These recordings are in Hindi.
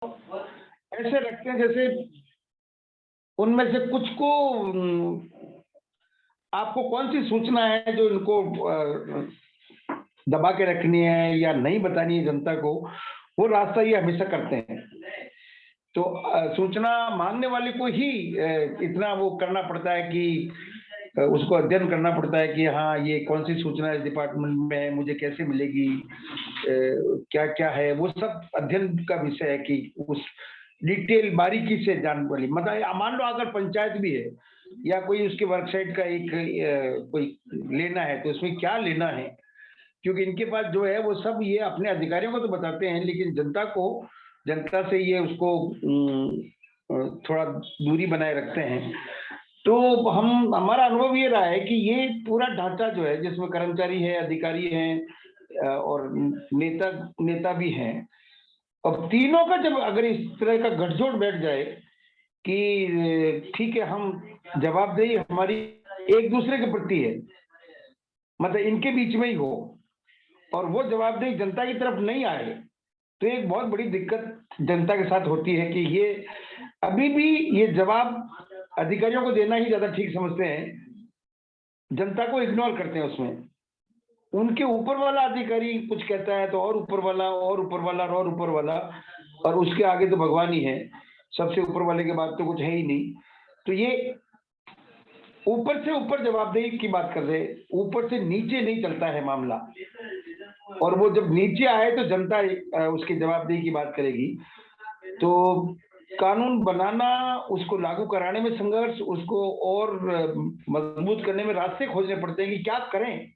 ऐसे रखते हैं जैसे उनमें से कुछ को आपको कौन सी सूचना है जो इनको दबा के रखनी है या नहीं बतानी है जनता को, वो रास्ता ये हमेशा करते हैं। तो सूचना मांगने वाले को ही इतना वो करना पड़ता है कि उसको अध्ययन करना पड़ता है कि हाँ ये कौन सी सूचना इस डिपार्टमेंट में है, मुझे कैसे मिलेगी, क्या क्या है, वो सब अध्ययन का विषय है कि उस डिटेल बारीकी से जान वाली। मतलब मान लो अगर पंचायत भी है या कोई उसके वर्कसाइट का एक कोई लेना है तो उसमें क्या लेना है, क्योंकि इनके पास जो है वो सब ये अपने अधिकारियों को तो बताते हैं लेकिन जनता से ये उसको थोड़ा दूरी बनाए रखते हैं। तो हमारा अनुभव ये रहा है कि ये पूरा ढांचा जो है जिसमें कर्मचारी है, अधिकारी हैं और नेता भी हैं, अब तीनों का जब अगर इस तरह का गठजोड़ बैठ जाए कि ठीक है हम जवाबदेही हमारी एक दूसरे के प्रति है, मतलब इनके बीच में ही हो और वो जवाबदेही जनता की तरफ नहीं आए, तो एक बहुत बड़ी दिक्कत जनता के साथ होती है कि ये अभी भी ये जवाब अधिकारियों को देना ही ज्यादा ठीक समझते हैं, जनता को इग्नोर करते हैं उसमें। उनके ऊपर वाला अधिकारी कुछ कहता है तो और ऊपर वाला और ऊपर वाला और ऊपर वाला, और उसके आगे तो भगवान ही है, सबसे ऊपर वाले के बाद तो कुछ है ही नहीं। तो ये ऊपर से ऊपर जवाबदेही की बात कर रहे, ऊपर से नीचे नहीं चलता है मामला, और वो जब नीचे आए तो जनता उसकी जवाबदेही की बात करेगी। तो कानून बनाना, उसको लागू कराने में संघर्ष, उसको और मजबूत करने में रास्ते खोजने पड़ते हैं कि क्या करें।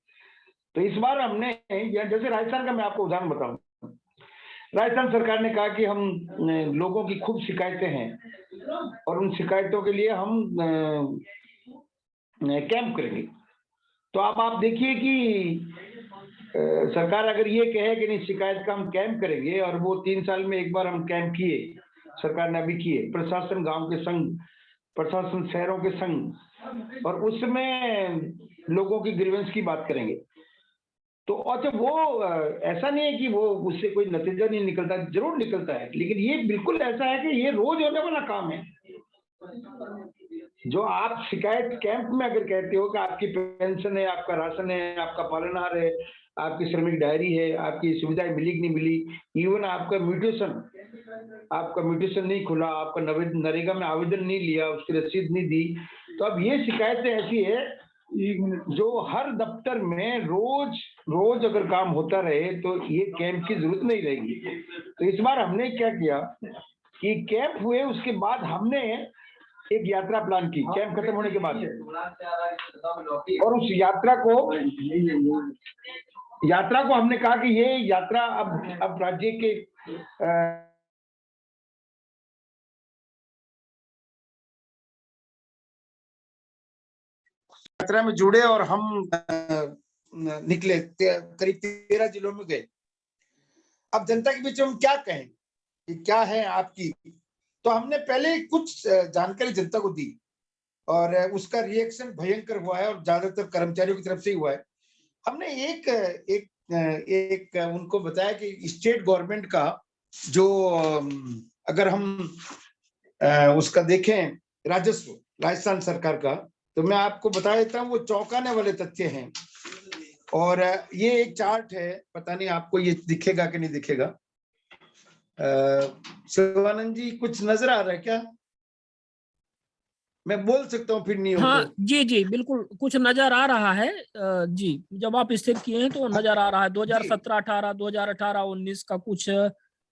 तो इस बार हमने, जैसे राजस्थान का मैं आपको उदाहरण बताऊं, राजस्थान सरकार ने कहा कि हम लोगों की खूब शिकायतें हैं और उन शिकायतों के लिए हम कैंप करेंगे। तो अब आप देखिए कि सरकार अगर ये कहे कि नहीं शिकायत का हम कैंप करेंगे, और वो 3 साल में एक बार हम कैंप किए, सरकार ने अभी किए, प्रशासन गांव के संग, प्रशासन शहरों के संग, और उसमें लोगों की ग्रीवेंस की बात करेंगे। तो अच्छा वो ऐसा नहीं है कि वो उससे कोई नतीजा नहीं निकलता, जरूर निकलता है, लेकिन ये बिल्कुल ऐसा है कि ये रोज होने वाला काम है। जो आप शिकायत कैंप में अगर कहते हो कि आपकी पेंशन है, आपका राशन है, आपका पालनहार है, आपकी श्रमिक डायरी है, आपकी सुविधाएं मिली कि नहीं मिली, इवन आपका म्यूटेशन नहीं खुला, आपका नरेगा में आवेदन नहीं लिया, उसकी रसीद नहीं दी, तो अब ये शिकायतें ऐसी है जो हर दफ्तर में रोज रोज अगर काम होता रहे तो ये कैंप की जरूरत नहीं रहेगी। तो इस बार हमने क्या किया कि कैंप हुए, उसके बाद हमने एक यात्रा प्लान की कैंप खत्म होने के बाद, और उस यात्रा को हमने कहा कि ये यात्रा अब राज्य के यात्रा में जुड़े और हम निकले, करीब 13 जिलों में गए। अब जनता के बीच हम क्या कहें कि क्या है आपकी, तो हमने पहले कुछ जानकारी जनता को दी और उसका रिएक्शन भयंकर हुआ है और ज्यादातर कर्मचारियों की तरफ से ही हुआ है। हमने एक उनको बताया कि स्टेट गवर्नमेंट का जो अगर हम उसका देखें राजस्व राजस्थान सरकार का, तो मैं आपको बता देता हूँ वो चौंकाने वाले तथ्य हैं। और ये एक चार्ट है, पता नहीं आपको ये दिखेगा कि नहीं दिखेगा। शिवानंद जी कुछ नजर आ रहा है क्या? मैं बोल सकता हूँ फिर नहीं हो हाँ तो। जी जी बिल्कुल कुछ नजर आ रहा है जी, जब आप स्थिर किए हैं तो नजर आ रहा है 2017-18, 2018-19 का कुछ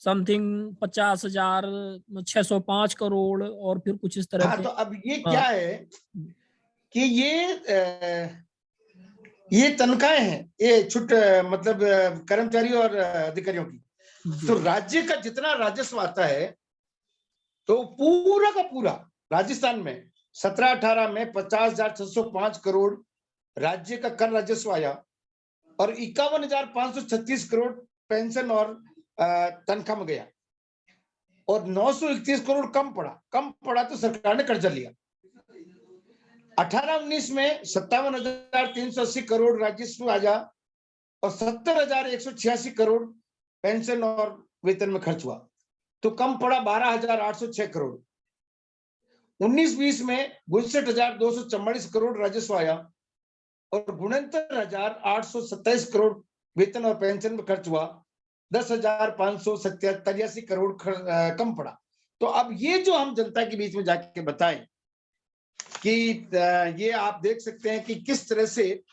समथिंग 50,605 करोड़ और फिर कुछ इस तरह हाँ, के। तो अब ये क्या है कि ये तनख्वाहें हैं, ये छुट मतलब कर्मचारी और अधिकारियों की। तो राज्य का जितना राजस्व आता है तो पूरा का पूरा राजस्थान में 17-18 में 50,605 करोड़ राज्य का कर राजस्व आया और 51,536 करोड़ पेंशन और तनख्वाह में गया, और 931 करोड़ कम पड़ा तो सरकार ने कर्जा लिया। 18-19 में 57,380 करोड़ राजस्व आया और 70,186 करोड़ पेंशन और वेतन में खर्च हुआ। तो कम पड़ा 12,806 करोड़। 19-20 में 62,244 करोड़ राजस्व आया और 69,827 करोड़ वेतन और पेंशन में खर्च हुआ, 10,583 करोड़ कम पड़ा। तो अब ये जो हम जनता के बीच में जाके बताएं कि ये आप देख सकते हैं कि किस तरह से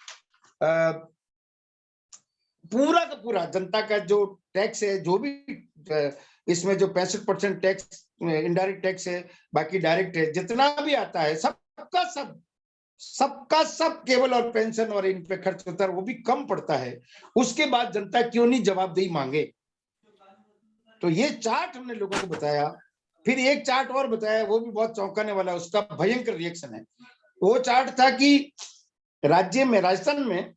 पूरा का पूरा जनता का जो टैक्स है, जो भी इसमें जो 65% टैक्स इनडायरेक्ट टैक्स है, बाकी डायरेक्ट है, जितना भी आता है सबका सब केवल और पेंशन और इन पे खर्च होता है, वो भी कम पड़ता है। उसके बाद जनता क्यों नहीं जवाबदेही मांगे? तो ये चार्ट हमने लोगों को बताया। फिर एक चार्ट और बताया, वो भी बहुत चौंकाने वाला, उसका भयंकर रिएक्शन है। वो चार्ट था कि राज्य में, राजस्थान में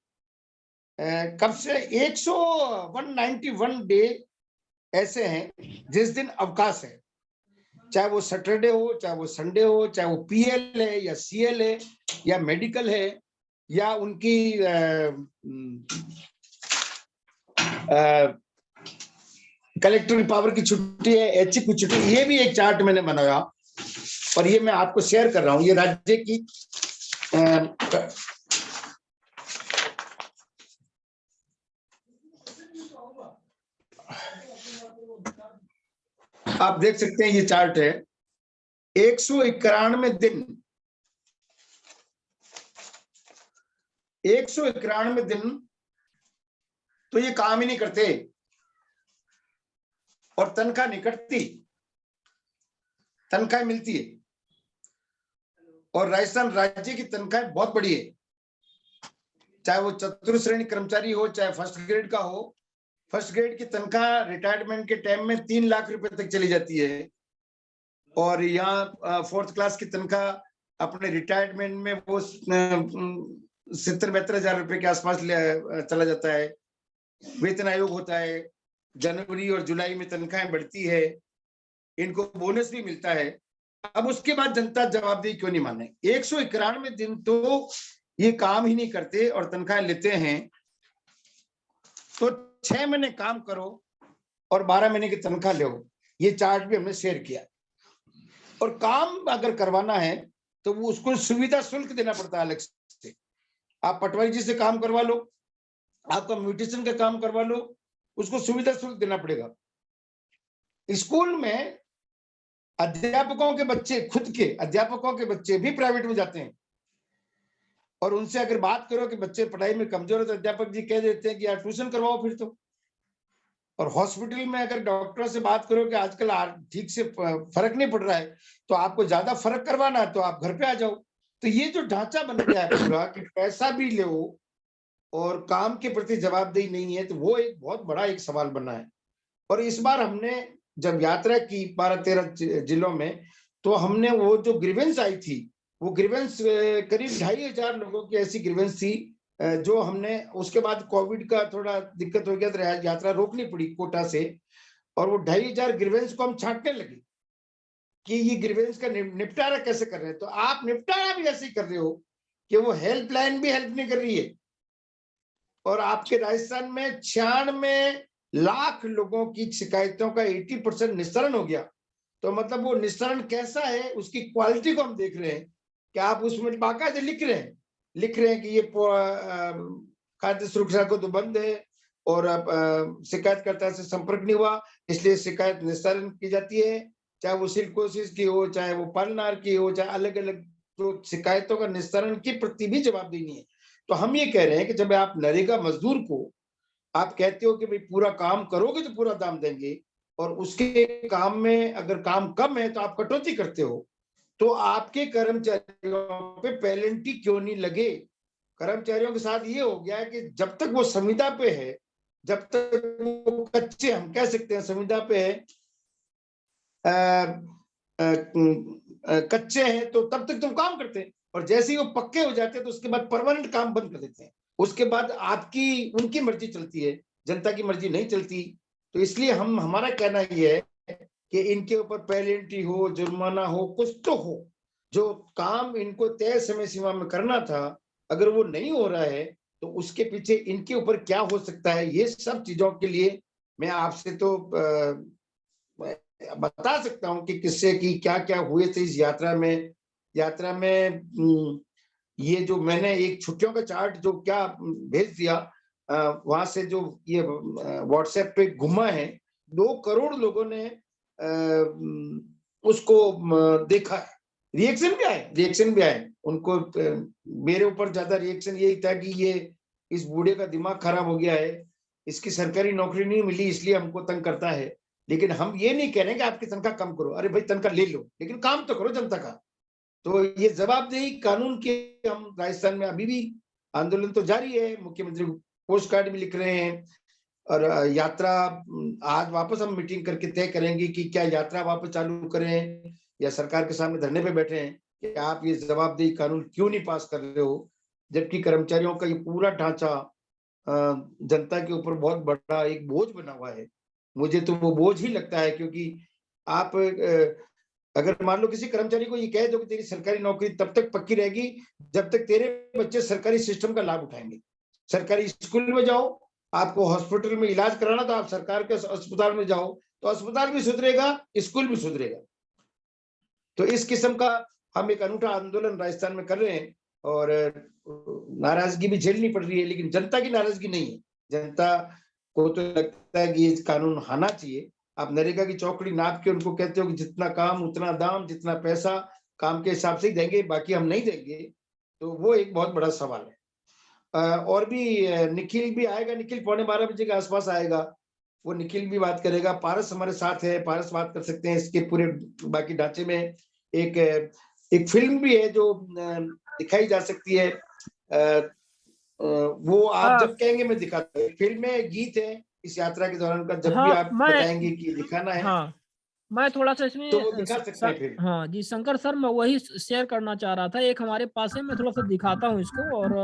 कब से 191 डे ऐसे हैं जिस दिन अवकाश है, चाहे वो सैटरडे हो, चाहे वो संडे हो, चाहे वो पीएल है या सीएल है या मेडिकल है या उनकी कलेक्टर पावर की छुट्टी है, एचसी की छुट्टी। ये भी एक चार्ट मैंने बनाया और ये मैं आपको शेयर कर रहा हूं। ये राज्य की आप देख सकते हैं, ये चार्ट है। 191 दिन, 191 दिन तो ये काम ही नहीं करते और तनख्वाह नहीं कटती, तनख्वाह मिलती है। और राजस्थान राज्य की तनख्वाह बहुत बड़ी है, चाहे वो चतुर्थ श्रेणी कर्मचारी हो, चाहे फर्स्ट ग्रेड का हो। फर्स्ट ग्रेड की तनख्वाह रिटायरमेंट के टाइम में 3 लाख रुपए तक चली जाती है और यहाँ फोर्थ क्लास की तनख्वाह अपने रिटायरमेंट में वो 70-72 हजार रुपए के आसपास चला जाता है। वेतन आयोग होता है, जनवरी और जुलाई में तनख्वाहें बढ़ती है, इनको बोनस भी मिलता है। अब उसके बाद जनता जवाबदेही क्यों नहीं माने? 191 दिन तो ये काम ही नहीं करते और तनख्वाह लेते हैं। तो 6 महीने काम करो और 12 महीने की तनख्वाह लो। ये चार्ट भी हमने शेयर किया। और काम अगर करवाना है तो वो उसको सुविधा शुल्क देना पड़ता है अलग से। आप पटवारी जी से काम करवा लो, आपका म्यूटेशन का काम करवा लो, उसको सुविधा शुल्क देना पड़ेगा। स्कूल में अध्यापकों के बच्चे, खुद के अध्यापकों के बच्चे भी प्राइवेट में जाते हैं और उनसे अगर बात करो कि बच्चे पढ़ाई में कमजोर है तो अध्यापक जी कह देते हैं कि यार ट्यूशन करवाओ फिर तो। और हॉस्पिटल में अगर डॉक्टर से बात करो कि आजकल ठीक से फर्क नहीं पड़ रहा है तो आपको ज्यादा फर्क करवाना है तो आप घर पे आ जाओ। तो ये जो ढांचा बन गया है पूरा कि पैसा भी लो और काम के प्रति जवाबदेही नहीं है, तो वो एक बहुत बड़ा एक सवाल बना है। और इस बार हमने जब यात्रा की 12-13 जिलों में, तो हमने वो जो ग्रीवेंस आई थी, वो ग्रीवेंस करीब 2,500 लोगों की ऐसी ग्रीवेंस थी जो हमने, उसके बाद कोविड का थोड़ा दिक्कत हो गया तो यात्रा रोकनी पड़ी कोटा से, और वो 2,500 ग्रीवेंस को हम छांटने लगे कि ये ग्रीवेंस का निपटारा कैसे कर रहे हैं। तो आप निपटारा भी ऐसे ही कर रहे हो कि वो हेल्पलाइन भी हेल्प नहीं कर रही है। और आपके राजस्थान में 96 लाख लोगों की शिकायतों का 80% निस्तारण हो गया। तो मतलब वो निस्तारण कैसा है, उसकी क्वालिटी को हम देख रहे हैं कि आप उसमें बाकायदे लिख रहे हैं कि ये खाद्य सुरक्षा को तो बंद है और शिकायतकर्ता से संपर्क नहीं हुआ, इसलिए शिकायत निस्तारण की जाती है, चाहे वो सिलिकोसिस की हो, चाहे वो पलनार की हो, चाहे अलग अलग जो शिकायतों का निस्तारण की प्रति भी जवाबदेही नहीं है। तो हम ये कह रहे हैं कि जब आप नरेगा मजदूर को आप कहते हो कि भाई पूरा काम करोगे तो पूरा दाम देंगे, और उसके काम में अगर काम कम है तो आप कटौती करते हो, तो आपके कर्मचारियों पे पेनल्टी क्यों नहीं लगे? कर्मचारियों के साथ ये हो गया है कि जब तक वो संविदा पे है, जब तक वो कच्चे, हम कह सकते हैं संविदा पे है, कच्चे हैं, तो तब तक तो काम करते हैं, और जैसे ही वो पक्के हो जाते हैं तो उसके बाद परमानेंट काम बंद कर देते हैं। उसके बाद आपकी उनकी मर्जी चलती है, जनता की मर्जी नहीं चलती। तो इसलिए हमारा कहना ये है कि इनके ऊपर पेनल्टी हो, जुर्माना हो, कुछ तो हो। जो काम इनको तय समय सीमा में करना था, अगर वो नहीं हो रहा है तो उसके पीछे इनके ऊपर क्या हो सकता है, ये सब चीजों के लिए मैं आपसे तो बता सकता हूँ कि किससे की क्या क्या हुए थे इस यात्रा में ये जो मैंने एक छुट्टियों का चार्ट जो क्या भेज दिया, वहां से जो ये व्हाट्सएप पे गुमा है, 2 करोड़ लोगों ने उसको देखा है। रिएक्शन भी आए उनको। मेरे ऊपर ज्यादा रिएक्शन यही था कि ये इस बूढ़े का दिमाग खराब हो गया है, इसकी सरकारी नौकरी नहीं मिली इसलिए हमको तंग करता है। लेकिन हम ये नहीं कह रहे कि आपकी तनख्वाह कम करो, अरे भाई तनख्वाह ले लो लेकिन काम तो करो जनता का। तो ये जवाबदेही कानून के हम राजस्थान में अभी भी आंदोलन तो जारी है, मुख्यमंत्री को पोस्ट कार्ड भी लिख रहे हैं और यात्रा आज वापस हम मीटिंग करके तय करेंगे कि क्या यात्रा वापस चालू करें या सरकार के सामने धरने पे बैठे हैं कि आप ये जवाबदेही कानून क्यों नहीं पास कर रहे हो, जबकि कर्मचारियों का ये पूरा ढांचा जनता के ऊपर बहुत बड़ा एक बोझ बना हुआ है। मुझे तो वो बोझ ही लगता है, क्योंकि आप अगर मान लो किसी कर्मचारी को ये कह दो कि तेरी सरकारी नौकरी तब तक पक्की रहेगी जब तक तेरे बच्चे सरकारी सिस्टम का लाभ उठाएंगे। सरकारी स्कूल में जाओ, आपको हॉस्पिटल में इलाज कराना तो आप सरकार के अस्पताल में जाओ, तो अस्पताल भी सुधरेगा, स्कूल भी सुधरेगा। तो इस किस्म का हम एक अनूठा आंदोलन राजस्थान में कर रहे हैं और नाराजगी भी झेलनी पड़ रही है, लेकिन जनता की नाराजगी नहीं है। जनता को तो लगता है कि ये कानून आना चाहिए। आप नरेगा की चौकड़ी नाप के उनको कहते हो कि जितना काम उतना दाम, जितना पैसा काम के हिसाब से ही देंगे, बाकी हम नहीं देंगे, तो वो एक बहुत बड़ा सवाल है। और भी निखिल भी आएगा, निखिल 12:15 के आसपास आएगा, वो निखिल भी बात करेगा। पारस हमारे साथ है, पारस बात कर सकते हैं इसके पूरे बाकी ढांचे में। एक फिल्म भी है जो दिखाई जा सकती है, वो आप जब कहेंगे मैं दिखाता हूँ। फिल्म में गीत है इस यात्रा के दौरान का, जब भी आप बताएंगे कि दिखाना है। हाँ, मैं थोड़ा सा इसमें तो वो दिखा सकते हैं फिर। हाँ जी शंकर सर, मैं वही शेयर करना चाह रहा था। एक हमारे पास है, मैं थोड़ा सा दिखाता हूँ इसको और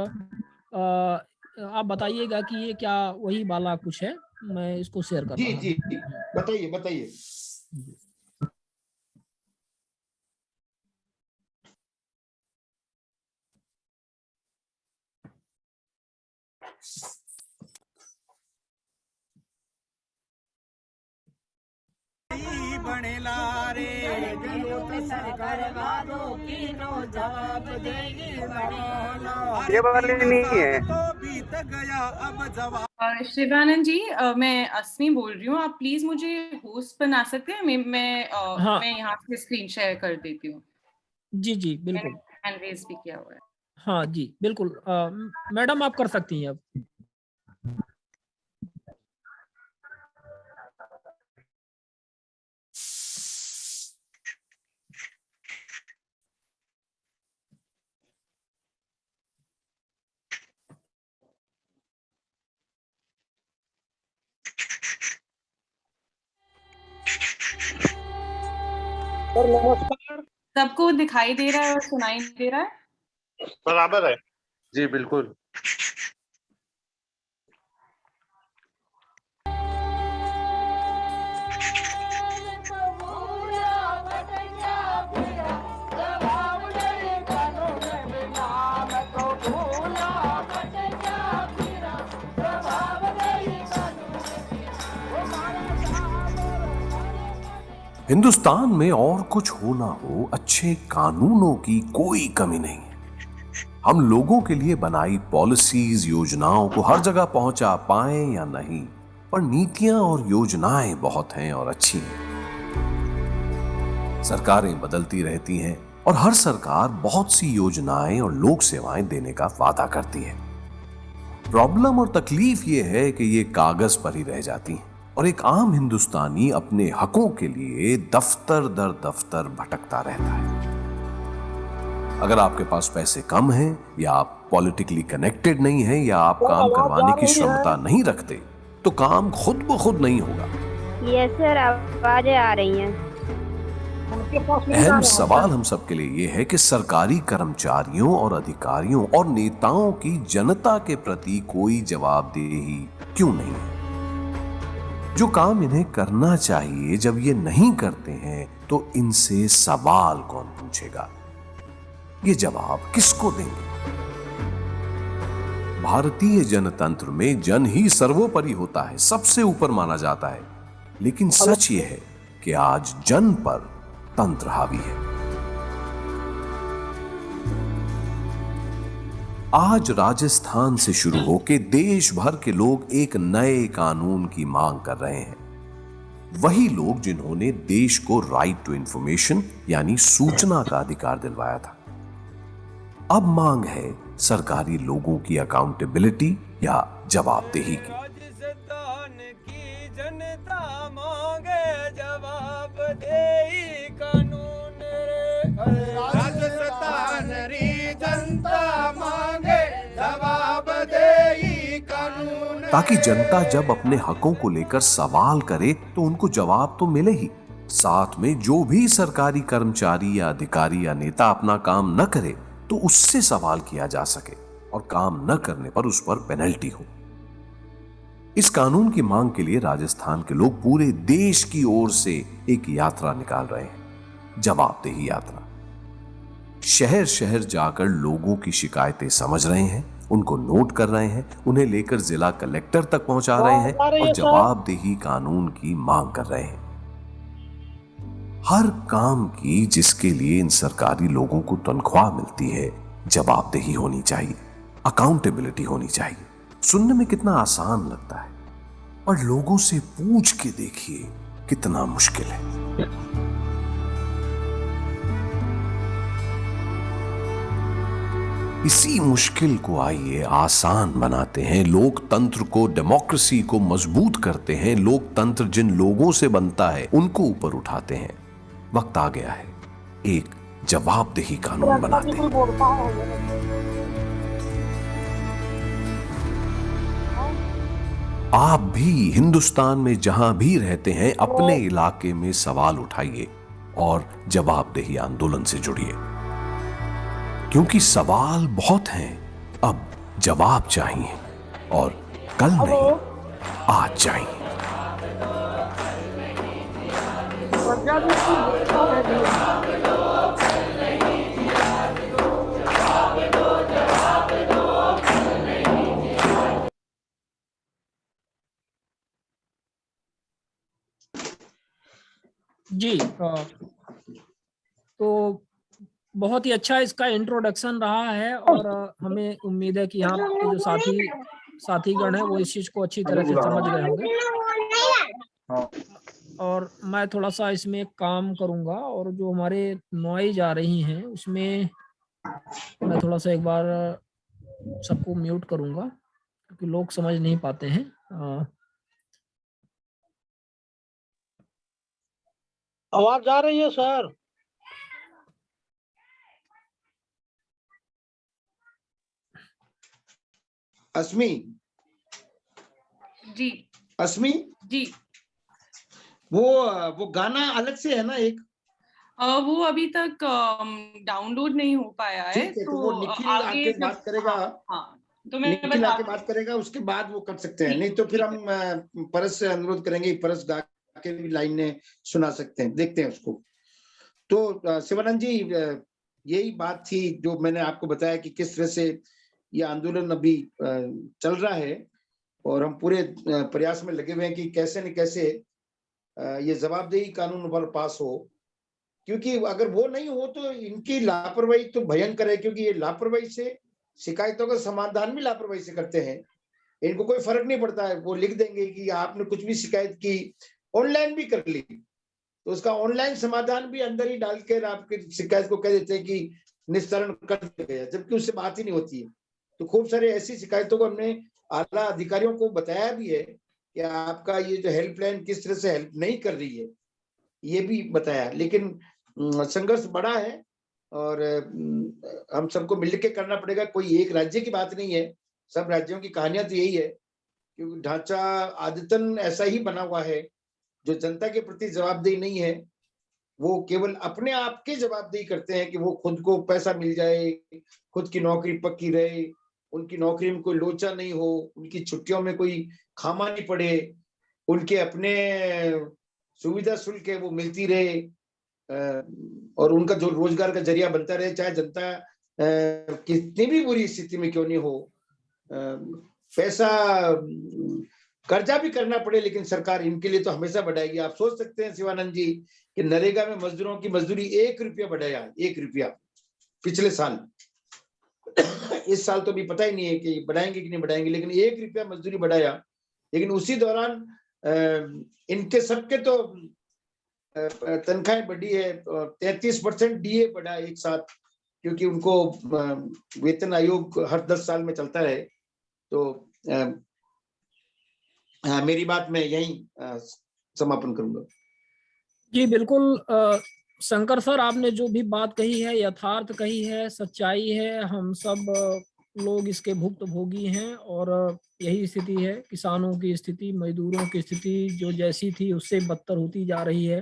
आप बताइएगा कि ये क्या वही वाला कुछ है। मैं इसको शेयर कर रहा हूँ। जी बताइए बताइए। ये वाली नहीं है। शिवानंद जी, मैं अस्मी बोल रही हूँ। आप प्लीज मुझे होस्ट बना सकते हैं? मैं यहाँ से स्क्रीन शेयर कर देती हूँ। जी बिल्कुल, हैंड रेज भी किया हुआ है। हाँ जी बिल्कुल, मैडम आप कर सकती हैं अब। नमस्कार। सबको दिखाई दे रहा है और सुनाई दे रहा है? बराबर है जी, बिल्कुल। हिंदुस्तान में और कुछ हो ना हो, अच्छे कानूनों की कोई कमी नहीं है। हम लोगों के लिए बनाई पॉलिसीज, योजनाओं को हर जगह पहुंचा पाएं या नहीं, पर नीतियां और योजनाएं बहुत हैं और अच्छी हैं। सरकारें बदलती रहती हैं और हर सरकार बहुत सी योजनाएं और लोक सेवाएं देने का वादा करती है। प्रॉब्लम और तकलीफ ये है कि ये कागज पर ही रह जाती हैं और एक आम हिंदुस्तानी अपने हकों के लिए दफ्तर दर दफ्तर भटकता रहता है। अगर आपके पास पैसे कम हैं या आप पॉलिटिकली कनेक्टेड नहीं हैं या आप काम करवाने की क्षमता नहीं रखते, तो काम खुद ब खुद नहीं होगा। यस सर, आवाजें आ रही हैं। अहम सवाल हम सबके लिए ये है कि सरकारी कर्मचारियों और अधिकारियों और नेताओं की जनता के प्रति कोई जवाबदेही क्यों नहीं है? जो काम इन्हें करना चाहिए जब ये नहीं करते हैं, तो इनसे सवाल कौन पूछेगा? ये जवाब किसको देंगे? भारतीय जनतंत्र में जन ही सर्वोपरि होता है, सबसे ऊपर माना जाता है। लेकिन सच ये है कि आज जन पर तंत्र हावी है। आज राजस्थान से शुरू होकर देश भर के लोग एक नए कानून की मांग कर रहे हैं। वही लोग जिन्होंने देश को राइट टू इंफॉर्मेशन यानी सूचना का अधिकार दिलवाया था। अब मांग है सरकारी लोगों की अकाउंटेबिलिटी या जवाबदेही की। राजस्थान की जनता मांगे जवाबदेही कानून रे। राजस्थान री जनता मांगे जवाबदेही कानून रे। ताकि जनता जब अपने हकों को लेकर सवाल करे तो उनको जवाब तो मिले ही, साथ में जो भी सरकारी कर्मचारी या अधिकारी या नेता अपना काम न करे तो उससे सवाल किया जा सके और काम न करने पर उस पर पेनल्टी हो। इस कानून की मांग के लिए राजस्थान के लोग पूरे देश की ओर से एक यात्रा निकाल रहे हैं, जवाबदेही यात्रा। शहर शहर जाकर लोगों की शिकायतें समझ रहे हैं, उनको नोट कर रहे हैं, उन्हें लेकर जिला कलेक्टर तक पहुंचा रहे हैं और जवाबदेही कानून की मांग कर रहे हैं। हर काम की जिसके लिए इन सरकारी लोगों को तनख्वाह मिलती है, जवाबदेही होनी चाहिए, अकाउंटेबिलिटी होनी चाहिए। सुनने में कितना आसान लगता है और लोगों से पूछ के देखिए कितना मुश्किल है। इसी मुश्किल को आइए आसान बनाते हैं, लोकतंत्र को, डेमोक्रेसी को मजबूत करते हैं। लोकतंत्र जिन लोगों से बनता है उनको ऊपर उठाते हैं। वक्त आ गया है एक जवाबदेही कानून बनाते हैं। आप भी हिंदुस्तान में जहां भी रहते हैं अपने इलाके में सवाल उठाइए और जवाबदेही आंदोलन से जुड़िए, क्योंकि सवाल बहुत हैं, अब जवाब चाहिए और कल नहीं आज चाहिए। जी, तो बहुत ही अच्छा इसका इंट्रोडक्शन रहा है और हमें उम्मीद है कि यहाँ के जो साथीगण हैं वो इस चीज को अच्छी तरह से समझ गए होंगे। और मैं थोड़ा सा इसमें एक काम करूंगा और जो हमारे नॉइज आ रही हैं उसमें मैं थोड़ा सा एक बार सबको म्यूट करूंगा क्योंकि लोग समझ नहीं पाते हैं। आवाज आ रही है सर? अस्मी जी अस्मी जी, वो गाना अलग से है ना एक? वो अभी तक डाउनलोड नहीं हो पाया है, ठीक है, तो वो निखिल आके बात करेगा। हाँ, तो मैं निखिल आके बात करेगा, उसके बाद वो कर सकते हैं। नहीं तो फिर हम परस से अनुरोध करेंगे, परस गा के भी लाइन में सुना सकते हैं, देखते हैं उसको। तो शिवानंद जी, यही बात थी जो मैंने आपको बताया कि किस तरह से ये आंदोलन अभी चल रहा है और हम पूरे प्रयास में लगे हुए हैं कि कैसे न कैसे ये जवाबदेही कानून पर पास हो, क्योंकि अगर वो नहीं हो तो इनकी लापरवाही तो भयंकर है, क्योंकि ये लापरवाही से शिकायतों का समाधान भी लापरवाही से करते हैं। इनको कोई फर्क नहीं पड़ता है, वो लिख देंगे कि आपने कुछ भी शिकायत की, ऑनलाइन भी कर ली तो उसका ऑनलाइन समाधान भी अंदर ही डाल कर आपकी शिकायत को कह देते हैं कि निस्तारण कर दिया गया, जबकि उससे बात ही नहीं होती है। तो खूब सारे ऐसी शिकायतों को हमने आला अधिकारियों को बताया भी है कि आपका ये जो हेल्पलाइन किस तरह से हेल्प नहीं कर रही है, ये भी बताया। लेकिन संघर्ष बड़ा है और हम सबको मिलकर करना पड़ेगा। कोई एक राज्य की बात नहीं है, सब राज्यों की कहानियां तो यही है, क्योंकि ढांचा आदतन ऐसा ही बना हुआ है। जो जनता के प्रति जवाबदेही नहीं है, वो केवल अपने आप के जवाबदेही करते हैं कि वो खुद को पैसा मिल जाए, खुद की नौकरी पक्की रहे, उनकी नौकरी में कोई लोचा नहीं हो, उनकी छुट्टियों में कोई खामा नहीं पड़े, उनके अपने सुविधा शुल्क है वो मिलती रहे और उनका जो रोजगार का जरिया बनता रहे, चाहे जनता कितनी भी बुरी स्थिति में क्यों नहीं हो। पैसा कर्जा भी करना पड़े, लेकिन सरकार इनके लिए तो हमेशा बढ़ाएगी। आप सोच सकते हैं शिवानंद जी कि नरेगा में मजदूरों की मजदूरी 1 रुपया बढ़ाया, 1 रुपया पिछले साल। इस साल तो भी पता ही नहीं है कि बढ़ाएंगे कि नहीं बढ़ाएंगे, लेकिन 1 रुपया मजदूरी बढ़ाया। लेकिन उसी दौरान इनके सबके तो तनख्वाहें बढ़ी है, 33% डीए बढ़ा एक साथ, क्योंकि उनको वेतन आयोग हर 10 साल में चलता है। तो मेरी बात मैं यहीं समापन करूंगा। जी बिल्कुल शंकर सर, आपने जो भी बात कही है यथार्थ कही है, सच्चाई है। हम सब लोग इसके भुक्तभोगी हैं और यही स्थिति है। किसानों की स्थिति, मजदूरों की स्थिति जो जैसी थी उससे बदतर होती जा रही है।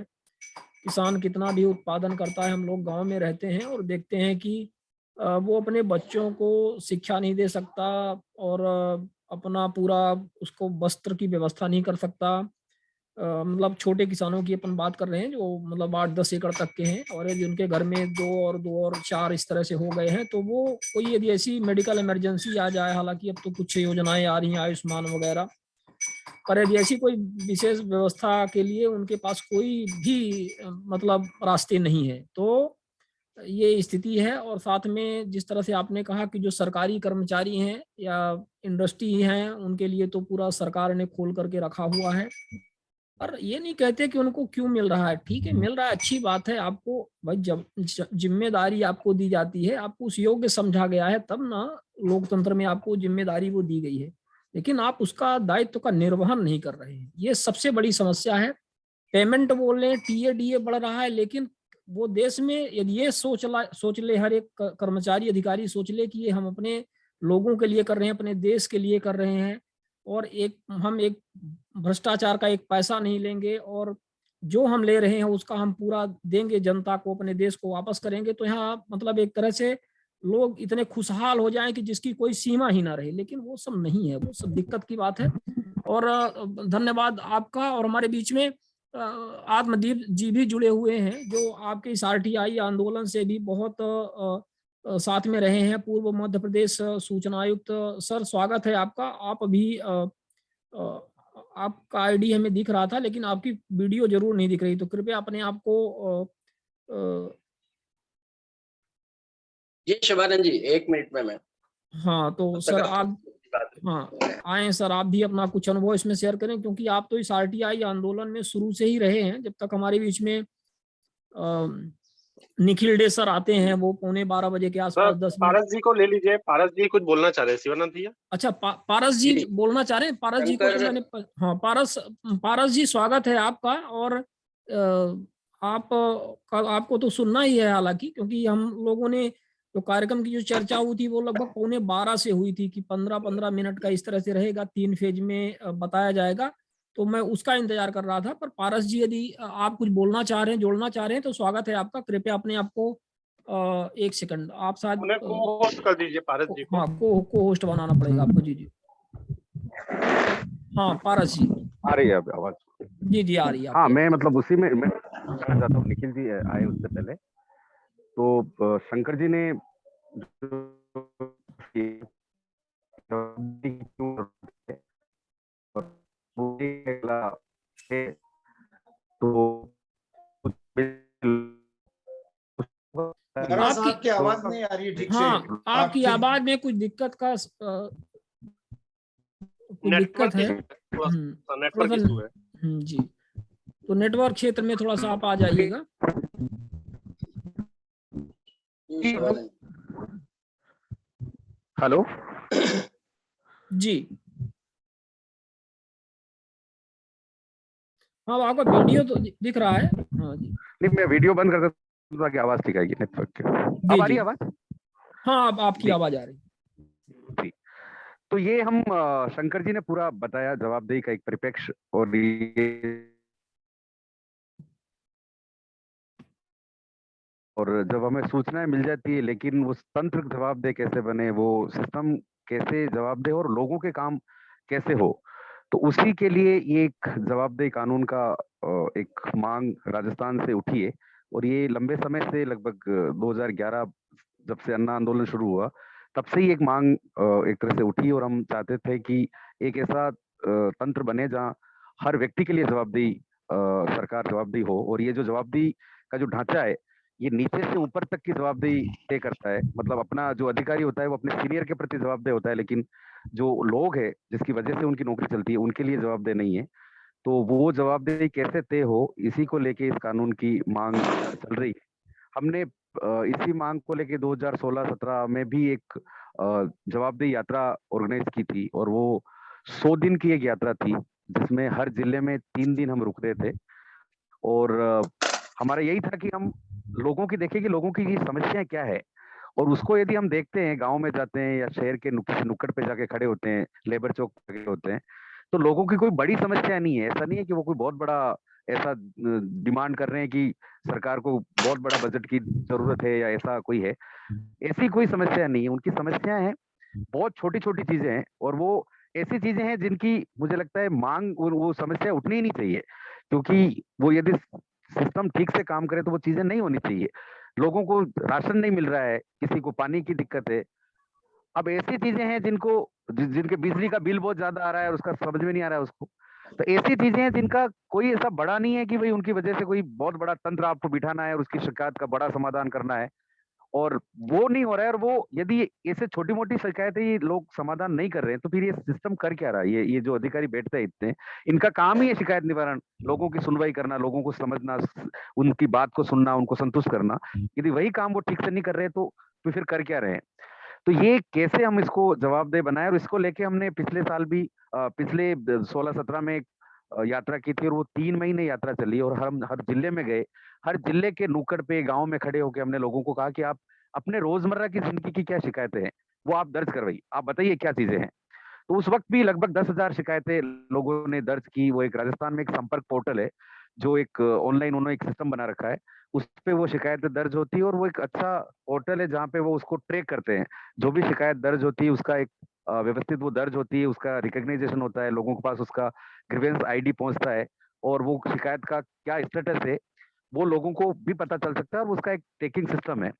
किसान कितना भी उत्पादन करता है, हम लोग गांव में रहते हैं और देखते हैं कि वो अपने बच्चों को शिक्षा नहीं दे सकता और अपना पूरा उसको वस्त्र की व्यवस्था नहीं कर सकता। मतलब छोटे किसानों की अपन बात कर रहे हैं जो मतलब 8-10 एकड़ तक के हैं, और यदि उनके घर में 2 और 4 इस तरह से हो गए हैं तो वो कोई यदि ऐसी मेडिकल इमरजेंसी आ जाए, हालांकि अब तो कुछ योजनाएं आ रही हैं आयुष्मान वगैरह, पर यदि ऐसी कोई विशेष व्यवस्था के लिए उनके पास कोई भी मतलब रास्ते नहीं है, तो ये स्थिति है। और साथ में जिस तरह से आपने कहा कि जो सरकारी कर्मचारी हैं या इंडस्ट्री हैं, उनके लिए तो पूरा सरकार ने खोल करके रखा हुआ है। और ये नहीं कहते कि उनको क्यों मिल रहा है, ठीक है मिल रहा है, अच्छी बात है। आपको भाई जब जिम्मेदारी आपको दी जाती है, आपको उस योग्य समझा गया है, तब ना लोकतंत्र में आपको जिम्मेदारी वो दी गई है, लेकिन आप उसका दायित्व का निर्वहन नहीं कर रहे हैं। ये सबसे बड़ी समस्या है। पेमेंट बोल रहे हैं, टीए डीए बढ़ रहा है, लेकिन वो देश में यदि ये सोच ले हर एक कर्मचारी अधिकारी सोच ले कि ये हम अपने लोगों के लिए कर रहे हैं, अपने देश के लिए कर रहे हैं, और हम एक भ्रष्टाचार का एक पैसा नहीं लेंगे और जो हम ले रहे हैं उसका हम पूरा देंगे जनता को, अपने देश को वापस करेंगे, तो यहाँ मतलब एक तरह से लोग इतने खुशहाल हो जाएं कि जिसकी कोई सीमा ही ना रहे। लेकिन वो सब नहीं है, वो सब दिक्कत की बात है। और धन्यवाद आपका। और हमारे बीच में आत्मदीप जी भी जुड़े हुए हैं जो आपके इस RTI आंदोलन से भी बहुत साथ में रहे हैं, पूर्व मध्य प्रदेश सूचना आयुक्त। सर स्वागत है आपका। आप अभी आपका आईडी हमें दिख रहा था, लेकिन आपकी वीडियो जरूर नहीं दिख रही, तो कृपया अपने आप को जी शिवानंद जी 1 मिनट में मैं। हाँ तो सर आप आए सर, आप भी अपना कुछ अनुभव इसमें शेयर करें, क्योंकि आप तो इस RTI आंदोलन में शुरू से ही रहे हैं। जब तक हमारे बीच में निखिल डे सर आते हैं, वो 11:15 बजे के आसपास 10 पारस जी को ले लीजिए। पारस जी कुछ बोलना चाह रहे हैं शिवानंद भैया। अच्छा पारस जी बोलना चाह रहे हैं। पारस जी को तो मैंने हाँ पारस जी स्वागत है आपका। और आपको तो सुनना ही है हालांकि, क्योंकि हम लोगों ने तो कार्यक्रम की जो चर्चा हुई थी वो लगभग 11:15 से हुई थी कि 15-15 मिनट का इस तरह से रहेगा, 3 फेज में बताया जाएगा, तो मैं उसका इंतजार कर रहा था। पर पारस जी यदि आप कुछ बोलना चाह रहे हैं, जोड़ना चाह रहे हैं, तो स्वागत है आपका। कृपया अपने आप को 1 सेकंड आप शायद को होस्ट कर दीजिए पारस जी को। हाँ को होस्ट बनाना पड़ेगा आपको। जी हाँ पारस जी आ रही है आवाज? जी आ रही है। हाँ मैं मतलब उसी में मैं कहना चाहता हूँ, निखिल जी आए उससे पहले तो शंकर जी ने आपकी आवाज नहीं आ रही है ठीक से। हाँ आपकी आवाज में कुछ दिक्कत का दिक्कत है। जी तो नेटवर्क क्षेत्र में थोड़ा सा आप आ जाइएगा। हेलो जी हाँ आपका वीडियो तो दिख रहा है। हाँ जी नहीं मैं वीडियो बंद कर देता ताकि आवाज ठीक आएगी नेटवर्क की। अब आ रही आवाज? हाँ अब आपकी आवाज आ रही। तो ये हम शंकर जी ने पूरा बताया, जवाबदेही का एक परिप्रेक्ष्य, और जब हमें सूचनाएं मिल जाती है लेकिन वो तंत्र जवाबदेह कैसे बने, वो सिस्टम कैसे जवाबदेह और लोगों के काम कैसे हो, तो उसी के लिए ये एक जवाबदेही कानून का एक मांग राजस्थान से उठी है। और ये लंबे समय से लगभग 2011 जब से अन्ना आंदोलन शुरू हुआ तब से ही एक मांग एक तरह से उठी, और हम चाहते थे कि एक ऐसा तंत्र बने जहाँ हर व्यक्ति के लिए जवाबदेही सरकार जवाबदेही हो, और ये जो जवाबदेही का जो ढांचा है ये नीचे से ऊपर तक की जवाबदेही तय करता है। मतलब अपना जो अधिकारी होता है वो अपने सीनियर के प्रति जवाबदेह होता है, लेकिन जो लोग है जिसकी वजह से उनकी नौकरी चलती है उनके लिए जवाबदेह नहीं है। तो वो जवाबदेही कैसे तय हो, इसी को लेके इस कानून की मांग चल रही है। हमने इसी मांग को लेके 2016-17 में भी एक जवाबदेही यात्रा ऑर्गेनाइज की थी, और वो 100 दिन की एक यात्रा थी जिसमें हर जिले में 3 दिन हम रुक रहे थे। और हमारा यही था कि हम लोगों की देखें कि लोगों की ये समस्याएं क्या है, और उसको यदि हम देखते हैं, गांव में जाते हैं या शहर के नुक्कड़ पे जाके खड़े होते हैं, लेबर चौक पे खड़े होते हैं, तो लोगों की कोई बड़ी समस्या नहीं है। ऐसा नहीं है कि वो कोई बहुत बड़ा ऐसा डिमांड कर रहे हैं कि सरकार को बहुत बड़ा बजट की जरूरत है या ऐसा कोई है, ऐसी कोई समस्या नहीं है। उनकी समस्याएं हैं, बहुत छोटी छोटी चीजें हैं, और वो ऐसी चीजें हैं जिनकी मुझे लगता है मांग, वो समस्या उठनी ही नहीं चाहिए, क्योंकि वो यदि सिस्टम ठीक से काम करे तो वो चीजें नहीं होनी चाहिए। लोगों को राशन नहीं मिल रहा है, किसी को पानी की दिक्कत है। अब ऐसी चीजें हैं जिनके बिजली का बिल बहुत ज्यादा आ रहा है और उसका समझ में नहीं आ रहा है उसको। तो ऐसी चीजें हैं जिनका कोई ऐसा बड़ा नहीं है कि भाई उनकी वजह से कोई बहुत बड़ा तंत्र आपको बिठाना है और उसकी शिकायत का बड़ा समाधान करना है, और वो नहीं हो रहा है। और वो यदि ऐसे छोटी मोटी शिकायतें ये लोग समाधान नहीं कर रहे हैं तो फिर ये सिस्टम कर क्या रहा है? ये जो अधिकारी बैठते हैं इतने, इनका काम ही है शिकायत निवारण, लोगों की सुनवाई करना, लोगों को समझना, उनकी बात को सुनना, उनको संतुष्ट करना। यदि वही काम वो ठीक से नहीं कर रहे तो फिर कर क्या रहे हैं? तो ये कैसे हम इसको जवाबदेह बनाए, और इसको लेके हमने पिछले साल भी पिछले 16-17 में एक यात्रा की थी, और वो 3 महीने यात्रा चली, और हम हर जिले में गए। हर जिले के नुक्कड़ पे, गांव में खड़े होकर हमने लोगों को कहा कि आप अपने रोजमर्रा की जिंदगी की क्या शिकायतें हैं वो आप दर्ज करवाइए, आप बताइए क्या चीजें हैं। तो उस वक्त भी लगभग 10,000 शिकायतें लोगों ने दर्ज की। वो एक राजस्थान में एक संपर्क पोर्टल है, जो एक ऑनलाइन उन्होंने एक सिस्टम बना रखा है, उस पे वो शिकायतें दर्ज होती है, और वो एक अच्छा पोर्टल है जहाँ पे वो उसको ट्रैक करते हैं। जो भी शिकायत दर्ज होती है उसका एक व्यवस्थित वो दर्ज होती है, उसका रिकॉग्नाइजेशन होता है, लोगों के पास उसका ग्रीवेंस आईडी पहुंचता है, और वो शिकायत का क्या स्टेटस है वो लोगों को भी पता चल सकता है, और उसका एक ट्रैकिंग सिस्टम है।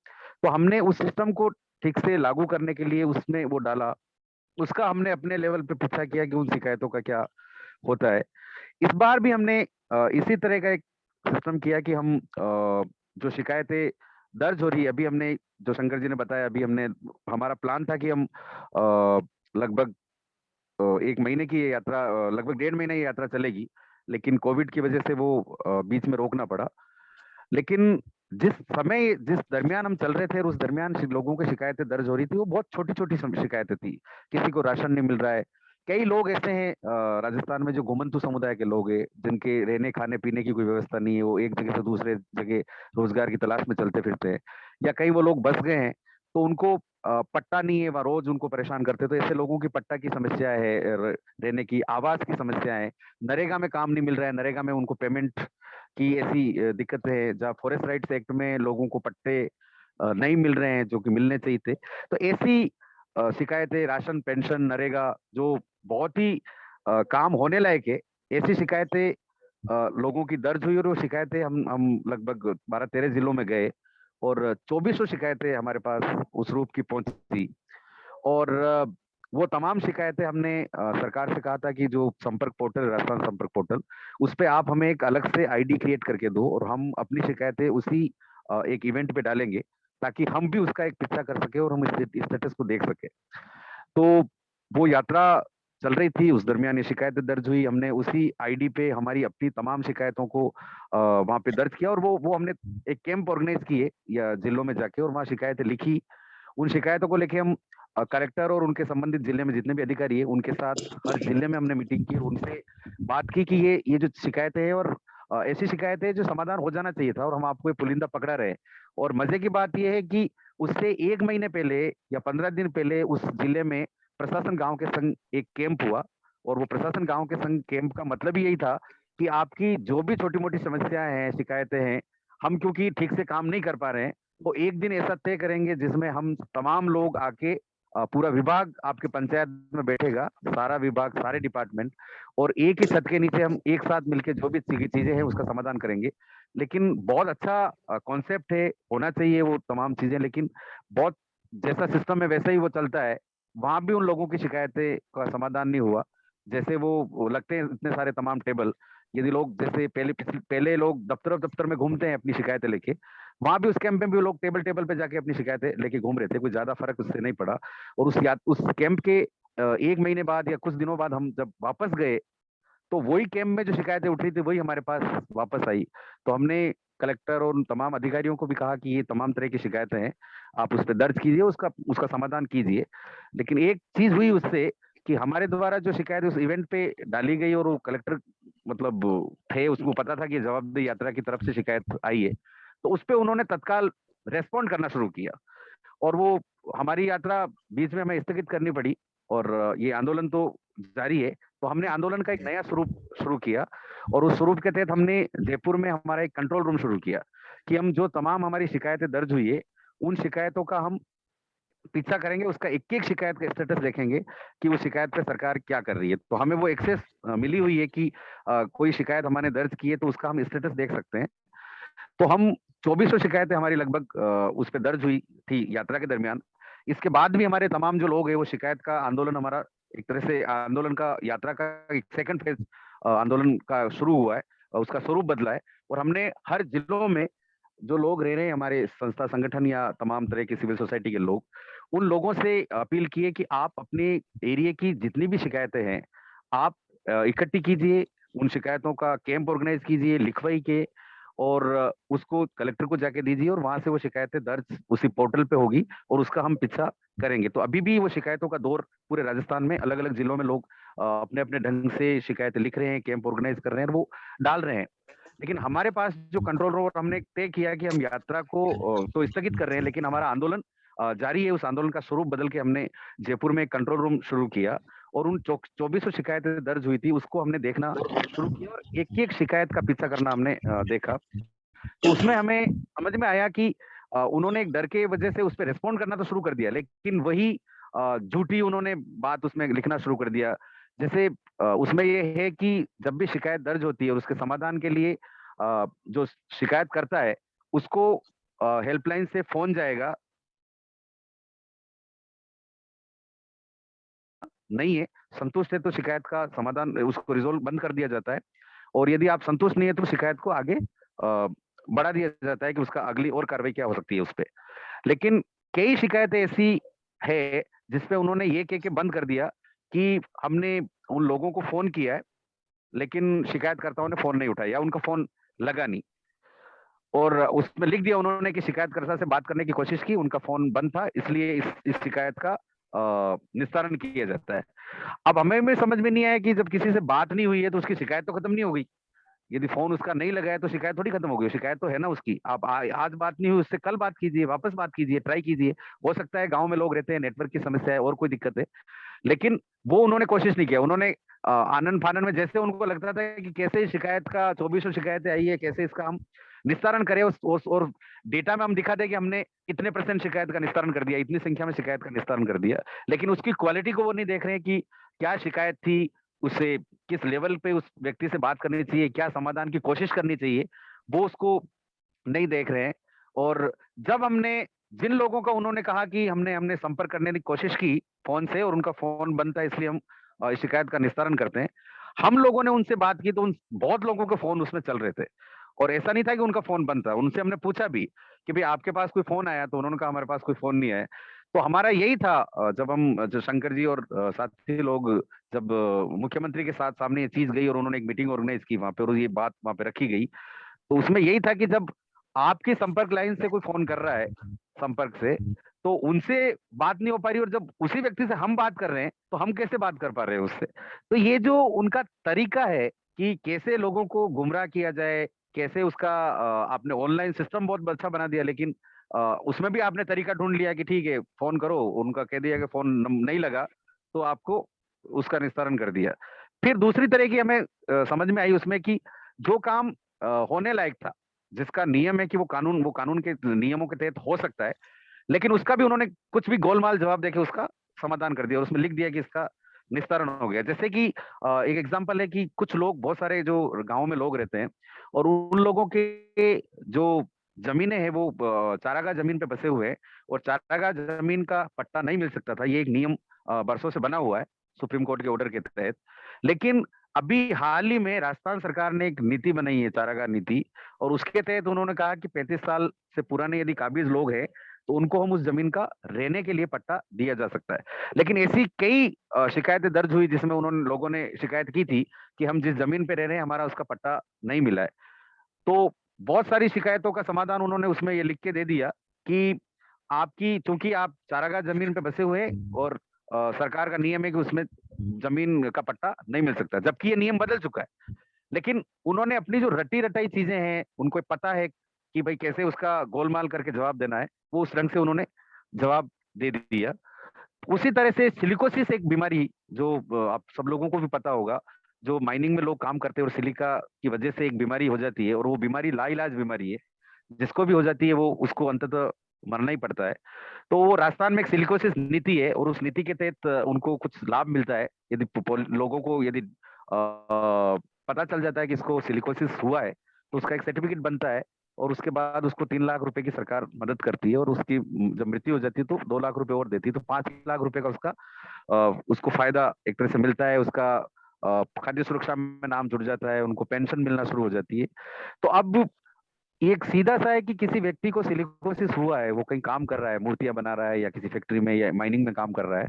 तो हमने उस सिस्टम को ठीक से लागू करने के लिए उसमें वो डाला, उसका हमने अपने लेवल पे पूछा किया कि उन शिकायतों का क्या होता है। इस बार भी हमने इसी तरह का एक सिस्टम किया कि हम जो शिकायतें दर्ज हो रही है, अभी हमने जो शंकर जी ने बताया, अभी हमने हमारा प्लान था कि हम लगभग 1 महीने की ये यात्रा, लगभग 1.5 महीने ये यात्रा चलेगी, लेकिन कोविड की वजह से वो बीच में रोकना पड़ा। लेकिन जिस दरमियान हम चल रहे थे, उस दरमियान लोगों की शिकायतें दर्ज हो रही थी, वो बहुत छोटी छोटी शिकायतें थी। किसी को राशन नहीं मिल रहा है। कई लोग ऐसे हैं राजस्थान में जो घुमंतु समुदाय के लोग हैं, जिनके रहने खाने पीने की कोई व्यवस्था नहीं है, वो एक जगह से दूसरे जगह रोजगार की तलाश में चलते फिरते हैं, या कई वो लोग बस गए हैं तो उनको पट्टा नहीं है, वह रोज उनको परेशान करते हैं। तो ऐसे लोगों की पट्टा की समस्या है, रहने की, आवास की समस्या है, नरेगा में काम नहीं मिल रहा है, नरेगा में उनको पेमेंट की ऐसी दिक्कत है, जहाँ फॉरेस्ट राइट्स एक्ट में लोगों को पट्टे नहीं मिल रहे हैं जो कि मिलने चाहिए थे। तो ऐसी शिकायतें, राशन, पेंशन, नरेगा, जो बहुत ही काम होने लायक है, ऐसी शिकायतें लोगों की दर्ज हुई, और वो शिकायतें हम लगभग 12-13 जिलों में गए, और 2400 शिकायतें हमारे पास उस रूप की पहुंची। और वो तमाम शिकायतें हमने सरकार से कहा था कि जो संपर्क पोर्टल, राजस्थान संपर्क पोर्टल, उस पे आप हमें एक अलग से आईडी क्रिएट करके दो, और हम अपनी शिकायतें उसी एक इवेंट पे डालेंगे, ताकि हम भी उसका एक पीछा कर सके और हम इस स्टेटस को देख सके। तो वो यात्रा चल रही थी, उस दरमियान ये शिकायतें दर्ज हुई, हमने उसी आईडी पे हमारी अपनी तमाम शिकायतों को वहां पे दर्ज किया, और वो हमने एक कैंप ऑर्गेनाइज किए या जिलों में जाके, और वहाँ शिकायतें लिखी। उन शिकायतों को लेके हम कलेक्टर और उनके संबंधित जिले में जितने भी अधिकारी है उनके साथ हर जिले में हमने मीटिंग की, और उनसे बात की कि ये जो शिकायतें हैं, और ऐसी शिकायतें जो समाधान हो जाना चाहिए था, और हम आपको ये पुलिंदा पकड़ा रहे। और मजे की बात यह है कि उससे 1 महीने पहले या 15 दिन पहले उस जिले में प्रशासन गांव के संग एक कैंप हुआ, और वो प्रशासन गांव के संग कैंप का मतलब ही यही था कि आपकी जो भी छोटी मोटी समस्याएं हैं, शिकायतें हैं, हम क्योंकि ठीक से काम नहीं कर पा रहे हैं, तो एक दिन ऐसा तय करेंगे जिसमें हम तमाम लोग आके, पूरा विभाग आपके पंचायत में बैठेगा, सारा विभाग, सारे डिपार्टमेंट, और एक ही छत के नीचे हम एक साथ मिलकर जो भी चीजें हैं उसका समाधान करेंगे। लेकिन बहुत अच्छा कॉन्सेप्ट है, होना चाहिए वो तमाम चीजें, लेकिन बहुत जैसा सिस्टम है वैसा ही वो चलता है। वहां भी उन लोगों की शिकायतें का समाधान नहीं हुआ। जैसे वो लगते हैं इतने सारे तमाम टेबल, यदि लोग जैसे पहले लोग दफ्तर में घूमते हैं अपनी शिकायतें लेके, वहां भी उस कैंप में भी लोग टेबल टेबल पे जाके अपनी शिकायतें लेके घूम रहे थे, कोई ज्यादा फर्क उससे नहीं पड़ा। और उस कैंप के 1 महीने बाद या कुछ दिनों बाद हम जब वापस गए, तो वही कैंप में जो शिकायतें उठ रही थी वही हमारे पास वापस आई। तो हमने कलेक्टर और उन तमाम अधिकारियों को भी कहा कि ये तमाम तरह की शिकायतें हैं, आप उस पर दर्ज कीजिए, उसका समाधान कीजिए। लेकिन एक चीज हुई उससे कि हमारे द्वारा जो शिकायत उस इवेंट पे डाली गई, और वो कलेक्टर मतलब थे, उसको पता था कि जवाबदेही यात्रा की तरफ से शिकायत आई है, तो उस पर उन्होंने तत्काल रेस्पॉन्ड करना शुरू किया। और वो हमारी यात्रा बीच में हमें स्थगित करनी पड़ी, और ये आंदोलन तो जारी है। तो हमने आंदोलन का एक नया स्वरूप शुरू किया, और उस स्वरूप के तहत हमने जयपुर में हमारा एक कंट्रोल रूम शुरू किया कि हम जो तमाम हमारी शिकायतें दर्ज हुई है, उन शिकायतों का हम पीछा करेंगे, उसका एक एक शिकायत का स्टेटस देखेंगे कि वो शिकायत पे सरकार क्या कर रही है। तो हमें वो एक्सेस मिली हुई है कि कोई शिकायत हमने दर्ज की है तो उसका हम स्टेटस देख सकते हैं। तो हम 2400 शिकायतें हमारी लगभग उस पर दर्ज हुई थी यात्रा के दरमियान। इसके बाद भी हमारे तमाम जो लोग हैं वो शिकायत का आंदोलन, हमारा एक तरह से आंदोलन का यात्रा का एक सेकंड फेज आंदोलन का शुरू हुआ है, उसका स्वरूप बदला है। और हमने हर जिलों में जो लोग रह रहे हैं, हमारे संस्था संगठन या तमाम तरह की सिविल सोसाइटी के लोग, उन लोगों से अपील की है कि आप अपने एरिया की जितनी भी शिकायतें हैं आप इकट्ठी कीजिए, उन शिकायतों का कैंप ऑर्गेनाइज कीजिए लिखवाई के, और उसको कलेक्टर को जाके दीजिए, और वहां से वो शिकायतें दर्ज उसी पोर्टल पे होगी और उसका हम पीछा करेंगे। तो अभी भी वो शिकायतों का दौर पूरे राजस्थान में अलग अलग जिलों में लोग अपने अपने ढंग से शिकायतें लिख रहे हैं, कैंप ऑर्गेनाइज कर रहे हैं, वो डाल रहे हैं। लेकिन हमारे पास जो कंट्रोल रूम, हमने तय किया कि हम यात्रा को तो स्थगित कर रहे हैं, लेकिन हमारा आंदोलन जारी है। उस आंदोलन का स्वरूप बदल के हमने जयपुर में एक कंट्रोल रूम शुरू किया, और उन 2400 शिकायतें दर्ज हुई थी उसको हमने देखना शुरू किया, और एक एक शिकायत का पीछा करना हमने देखा। तो उसमें हमें समझ में आया कि उन्होंने एक डर के वजह से उस पर रिस्पॉन्ड करना तो शुरू कर दिया, लेकिन वही झूठी उन्होंने बात उसमें लिखना शुरू कर दिया। जैसे उसमें ये है कि जब भी शिकायत दर्ज होती है और उसके समाधान के लिए जो शिकायत करता है उसको हेल्पलाइन से फोन जाएगा, नहीं है, संतुष्ट है तो शिकायत का समाधान, उसको रिजोल्व बंद कर दिया जाता है। और यदि आप संतुष्ट नहीं है तो शिकायत को आगे बढ़ा दिया जाता है कि उसका अगली और कार्रवाई क्या हो सकती है उस पे। लेकिन कई शिकायतें ऐसी है जिसपे उन्होंने ये कह के बंद कर दिया कि हमने उन लोगों को फोन किया है लेकिन शिकायतकर्ताओं ने फोन नहीं उठाया या उनका फोन लगा नहीं, और उसमें लिख दिया उन्होंने कि शिकायतकर्ता से बात करने की कोशिश की, उनका फोन बंद था, इसलिए इस शिकायत का निस्तारण किया जाता है। अब हमें में समझ में नहीं आया कि जब किसी से बात नहीं हुई है तो उसकी शिकायत तो खत्म नहीं हो गई। यदि फोन उसका नहीं लगा है तो शिकायत थोड़ी खत्म हो गई, शिकायत तो है ना उसकी। आप आज बात नहीं हुई, उससे कल बात कीजिए, वापस बात कीजिए, ट्राई कीजिए। हो सकता है गांव में लोग रहते हैं, नेटवर्क की समस्या है और कोई दिक्कत है, लेकिन वो उन्होंने कोशिश नहीं किया। उन्होंने आनंद फानन में जैसे उनको लगता था कि कैसे शिकायत का 2400 शिकायतें आई है, कैसे इसका हम निस्तारण करें, और डेटा में हम दिखा दें कि हमने इतने % शिकायत का निस्तारण कर दिया, इतनी संख्या में शिकायत का निस्तारण कर दिया, लेकिन उसकी क्वालिटी को वो नहीं देख रहे हैं कि क्या शिकायत थी, उससे किस लेवल पे उस व्यक्ति से बात करनी चाहिए, क्या समाधान की कोशिश करनी चाहिए, वो उसको नहीं देख रहे हैं। और जब हमने जिन लोगों का उन्होंने कहा कि हमने संपर्क करने की कोशिश की फोन से और उनका फोन बंद था इसलिए हम इस शिकायत का निस्तारण करते हैं, हम लोगों ने उनसे बात की तो उन बहुत लोगों के फोन उसमें चल रहे थे, और ऐसा नहीं था कि उनका फोन बंद था। उनसे हमने पूछा भी कि भाई आपके पास कोई फोन आया, तो उन्होंने कहा हमारे पास कोई फोन नहीं आया। तो हमारा यही था, जब हम जो शंकर जी और साथी लोग जब मुख्यमंत्री के साथ सामने ये चीज गई और उन्होंने एक मीटिंग ऑर्गेनाइज की वहां पे और ये बात वहां पे रखी गई, तो उसमें यही था कि जब आपकी संपर्क लाइन से कोई फोन कर रहा है संपर्क से, तो उनसे बात नहीं हो पा रही, और जब उसी व्यक्ति से हम बात कर रहे हैं तो हम कैसे बात कर पा रहे हैं उससे। तो ये जो उनका तरीका है कि कैसे लोगों को गुमराह किया जाए, कैसे उसका आपने ऑनलाइन सिस्टम बहुत अच्छा बना दिया, लेकिन उसमें भी आपने तरीका ढूंढ लिया कि ठीक है फोन करो, उनका कह दिया कि फोन नहीं लगा तो आपको उसका निस्तारण कर दिया। फिर दूसरी तरह की हमें समझ में आई उसमें कि जो काम होने लायक था, जिसका नियम है कि वो कानून के नियमों के तहत हो सकता है, लेकिन उसका भी उन्होंने कुछ भी गोलमाल जवाब देके उसका समाधान कर दिया, और उसमें लिख दिया कि इसका निस्तारण हो गया। जैसे कि एक एग्जांपल है कि कुछ लोग, बहुत सारे जो गांव में लोग रहते हैं और उन लोगों के जो जमीनें हैं वो चारागाह जमीन पे बसे हुए हैं, और चारागाह जमीन का पट्टा नहीं मिल सकता था, ये एक नियम बरसों से बना हुआ है सुप्रीम कोर्ट के ऑर्डर के तहत। लेकिन अभी हाल ही में राजस्थान सरकार ने एक नीति बनाई है, चारागाह नीति, और उसके तहत उन्होंने कहा कि 35 साल से पुराने यदि काबिज लोग हैं तो उनको हम उस जमीन का रहने के लिए पट्टा दिया जा सकता है। लेकिन ऐसी कई शिकायतें दर्ज हुई जिसमें उन्होंने लोगों ने शिकायत की थी कि हम जिस जमीन पे रह रहे हैं हमारा उसका पट्टा नहीं मिला है। तो बहुत सारी शिकायतों का समाधान उन्होंने उसमें ये लिख के दे दिया कि आपकी, चूंकि आप चारागाह जमीन पे बसे हुए हैं और सरकार का नियम है कि उसमें जमीन का पट्टा नहीं मिल सकता, जबकि ये नियम बदल चुका है। लेकिन उन्होंने अपनी जो रटी रटाई चीजें हैं, उनको पता है कि भाई कैसे उसका गोलमाल करके जवाब देना है, वो उस ढंग से उन्होंने जवाब दे दिया। उसी तरह से सिलिकोसिस एक बीमारी जो आप सब लोगों को भी पता होगा, जो माइनिंग में लोग काम करते हैं और सिलिका की वजह से एक बीमारी हो जाती है, और वो बीमारी लाइलाज बीमारी है, जिसको भी हो जाती है वो उसको अंततः मरना ही पड़ता है। तो वो राजस्थान में एक सिलिकोसिस नीति है और उस नीति के तहत उनको कुछ लाभ मिलता है। यदि लोगों को यदि पता चल जाता है कि इसको सिलिकोसिस हुआ है तो उसका एक सर्टिफिकेट बनता है, और उसके बाद उसको 3 लाख रुपए की सरकार मदद करती है, और उसकी जब मृत्यु हो जाती है तो 2 लाख रुपए और देती है, तो 5 लाख रुपए का उसको फायदा एक तरह से मिलता है। उसका खाद्य सुरक्षा में नाम जुड़ जाता है, उनको पेंशन मिलना शुरू हो जाती है। तो अब एक सीधा सा है कि किसी व्यक्ति को सिलिकोसिस हुआ है, वो कहीं काम कर रहा है, मूर्तियां बना रहा है या किसी फैक्ट्री में या माइनिंग में काम कर रहा है।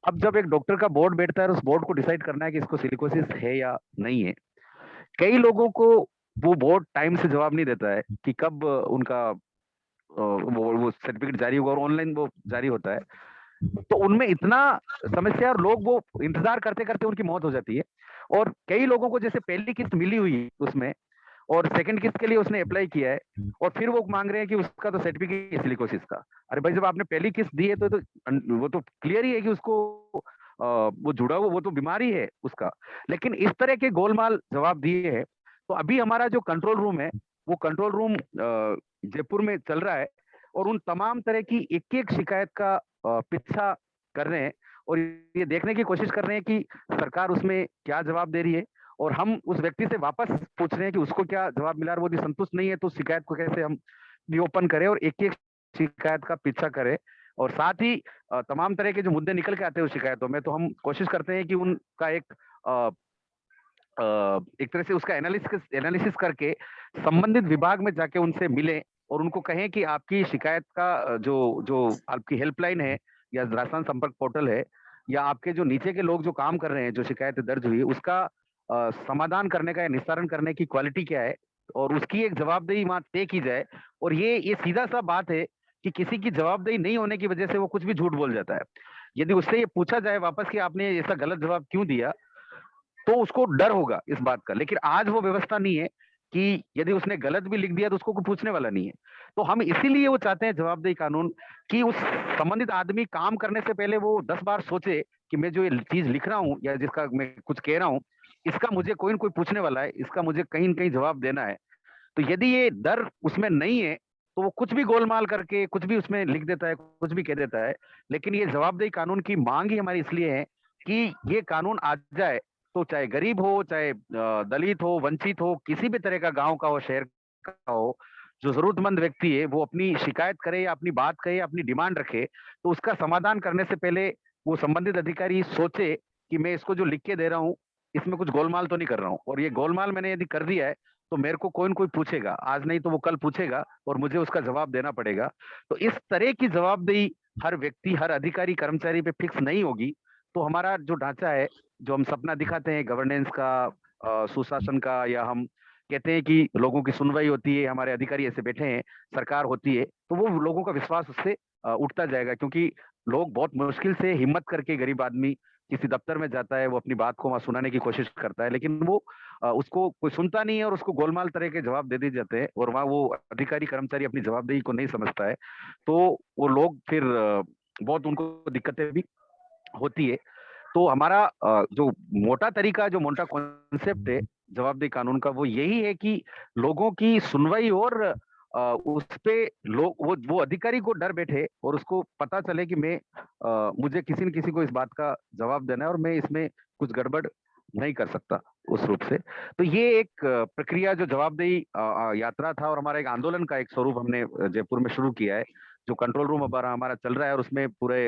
अब जब एक डॉक्टर का बोर्ड बैठता है, उस बोर्ड को डिसाइड करना है कि इसको सिलिकोसिस है या नहीं है। कई लोगों को वो बोर्ड टाइम से जवाब नहीं देता है कि कब उनका वो सर्टिफिकेट जारी होगा, और ऑनलाइन वो जारी होता है। तो उनमें इतना समस्या, और लोग वो इंतजार करते करते उनकी मौत हो जाती है। और कई लोगों को जैसे पहली किस्त मिली हुई है उसमें, और सेकंड किस्त के लिए उसने अप्लाई किया है, और फिर वो मांग रहे हैं कि उसका तो सर्टिफिकेट सिलिकोसिस का। अरे भाई, जब आपने पहली किस्त दी है तो वो तो क्लियर ही है कि उसको वो जुड़ा हुआ, वो तो बीमारी है उसका। लेकिन इस तरह के गोलमाल जवाब दिए हैं। तो अभी हमारा जो कंट्रोल रूम है, वो कंट्रोल रूम जयपुर में चल रहा है, और उन तमाम तरह की एक एक शिकायत का पीछा कर रहे हैं, और ये देखने की कोशिश कर रहे हैं कि सरकार उसमें क्या जवाब दे रही है, और हम उस व्यक्ति से वापस पूछ रहे हैं कि उसको क्या जवाब मिला, और वो यदि संतुष्ट नहीं है तो शिकायत को कैसे हम रिओपन करें और एक एक शिकायत का पीछा करें। और साथ ही तमाम तरह के जो मुद्दे निकल के आते हैं उस शिकायतों में, तो हम कोशिश करते हैं कि उनका एक तरह से उसका एनालिसिस करके संबंधित विभाग में जाके उनसे मिलें, और उनको कहें कि आपकी शिकायत का जो आपकी हेल्पलाइन है या राजस्थान संपर्क पोर्टल है, या आपके जो नीचे के लोग जो काम कर रहे हैं, जो शिकायत दर्ज हुई है, उसका समाधान करने का या निस्तारण करने की क्वालिटी क्या है, और उसकी एक जवाबदेही वहां तय की जाए। और ये सीधा सा बात है कि किसी की जवाबदेही नहीं होने की वजह से वो कुछ भी झूठ बोल जाता है। यदि उससे ये पूछा जाए वापस कि आपने ऐसा गलत जवाब क्यों दिया, तो उसको डर होगा इस बात का। लेकिन आज वो व्यवस्था नहीं है कि यदि उसने गलत भी लिख दिया तो उसको कोई पूछने वाला नहीं है। तो हम इसीलिए वो चाहते हैं जवाबदेही कानून, कि उस संबंधित आदमी काम करने से पहले वो 10 बार सोचे कि मैं जो ये चीज लिख रहा हूँ या जिसका मैं कुछ कह रहा हूँ, इसका मुझे कोई न कोई पूछने वाला है, इसका मुझे कहीं न कहीं जवाब देना है। तो यदि ये डर उसमें नहीं है तो वो कुछ भी गोलमाल करके कुछ भी उसमें लिख देता है, कुछ भी कह देता है। लेकिन ये जवाबदेही कानून की मांग ही हमारी इसलिए है कि ये कानून आ जाए, तो चाहे गरीब हो, चाहे दलित हो, वंचित हो, किसी भी तरह का गांव का हो, शहर का हो, जो जरूरतमंद व्यक्ति है वो अपनी शिकायत करे या अपनी बात कहे या अपनी डिमांड रखे, तो उसका समाधान करने से पहले वो संबंधित अधिकारी सोचे कि मैं इसको जो लिख के दे रहा हूँ इसमें कुछ गोलमाल तो नहीं कर रहा हूँ, और ये गोलमाल मैंने यदि कर दिया है तो मेरे को कोई न कोई पूछेगा, आज नहीं तो वो कल पूछेगा, और मुझे उसका जवाब देना पड़ेगा। तो इस तरह की जवाबदेही हर व्यक्ति, हर अधिकारी कर्मचारी पे फिक्स नहीं होगी, तो हमारा जो ढांचा है, जो हम सपना दिखाते हैं गवर्नेंस का, सुशासन का, या हम कहते हैं कि लोगों की सुनवाई होती है, हमारे अधिकारी ऐसे बैठे हैं, सरकार होती है, तो वो लोगों का विश्वास उससे उठता जाएगा। क्योंकि लोग बहुत मुश्किल से हिम्मत करके, गरीब आदमी किसी दफ्तर में जाता है, वो अपनी बात को वहां सुनाने की कोशिश करता है, लेकिन वो उसको कोई सुनता नहीं है, और उसको गोलमाल तरह के जवाब दे दिए जाते हैं, और वहाँ वो अधिकारी कर्मचारी अपनी जवाबदेही को नहीं समझता है, तो वो लोग फिर बहुत उनको दिक्कतें भी होती है। तो हमारा जो मोटा तरीका, जो मोटा कॉन्सेप्ट है जवाबदेही कानून का, वो यही है कि लोगों की सुनवाई, और उस पे लोग वो अधिकारी को डर बैठे और उसको पता चले कि मुझे किसी न किसी को इस बात का जवाब देना है, और मैं इसमें कुछ गड़बड़ नहीं कर सकता उस रूप से। तो ये एक प्रक्रिया जो जवाबदेही यात्रा था, और हमारा एक आंदोलन का एक स्वरूप हमने जयपुर में शुरू किया है, जो कंट्रोल रूम हमारा चल रहा है, और उसमें पूरे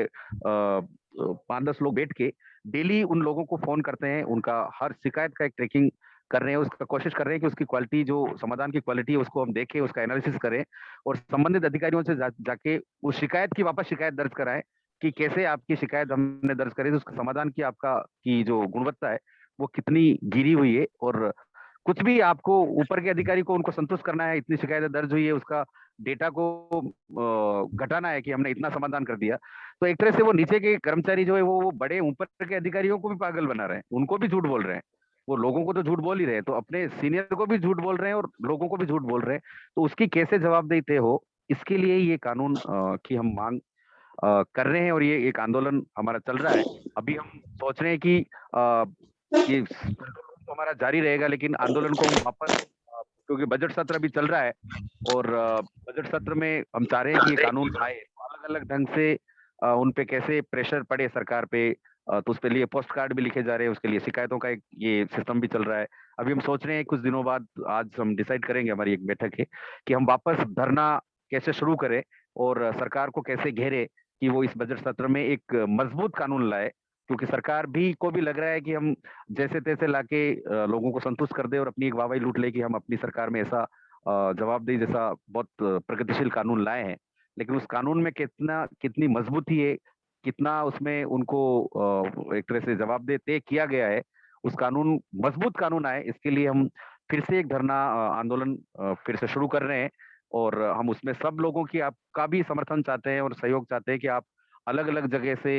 5-10 लोग बैठ के डेली उन लोगों को फोन करते हैं, उनका हर शिकायत का एक ट्रैकिंग कर रहे हैं, उसका कोशिश कर रहे हैं कि उसकी क्वालिटी, जो समाधान की क्वालिटी है उसको हम देखें, उसका एनालिसिस करें और संबंधित अधिकारियों से जाके उस शिकायत की वापस शिकायत दर्ज कराएं कि कैसे आपकी शिकायत हमने दर्ज करी, तो उसका समाधान की आपका की जो गुणवत्ता है वो कितनी गिरी हुई है, और कुछ भी आपको ऊपर के अधिकारी को उनको संतुष्ट करना है, इतनी शिकायतें दर्ज हुई है, उसका डेटा को घटाना है कि हमने इतना समाधान कर दिया। तो एक तरह से वो नीचे के कर्मचारी जो है वो बड़े ऊपर के अधिकारियों को भी पागल बना रहे हैं, उनको भी झूठ बोल रहे हैं। वो लोगों को तो झूठ बोल ही रहे हैं, तो अपने सीनियर को भी झूठ बोल रहे हैं और लोगों को भी झूठ बोल रहे हैं। तो उसकी कैसे जवाबदेही तय हो, इसके लिए ये कानून की हम मांग कर रहे हैं और ये एक आंदोलन हमारा चल रहा है। अभी हम सोच रहे हैं कि ये तो हमारा जारी रहेगा, लेकिन आंदोलन को हम वापस, क्योंकि बजट सत्र अभी चल रहा है और बजट सत्र में हम चाह रहे हैं कि ये कानून आए, अलग अलग ढंग से उन पे कैसे प्रेशर पड़े सरकार पे, तो उसके लिए पोस्ट कार्ड भी लिखे जा रहे हैं, उसके लिए शिकायतों का एक ये सिस्टम भी चल रहा है। अभी हम सोच रहे हैं कुछ दिनों बाद, आज हम डिसाइड करेंगे, हमारी एक बैठक है कि हम वापस धरना कैसे शुरू करें और सरकार को कैसे घेरे कि वो इस बजट सत्र में एक मजबूत कानून लाए, क्योंकि सरकार भी को भी लग रहा है कि हम जैसे तैसे लाके लोगों को संतुष्ट कर दे और अपनी एक वाहवाही लूट ले कि हम अपनी सरकार में ऐसा जवाबदेही जैसा बहुत प्रगतिशील कानून लाए हैं। लेकिन उस कानून में कितनी मजबूती है, कितना उसमें उनको एक तरह से जवाबदेह तय किया गया है, उस कानून मजबूत कानून आए, इसके लिए हम फिर से एक धरना आंदोलन फिर से शुरू कर रहे हैं। और हम उसमें सब लोगों की आपका भी समर्थन चाहते हैं और सहयोग चाहते हैं कि आप अलग अलग जगह से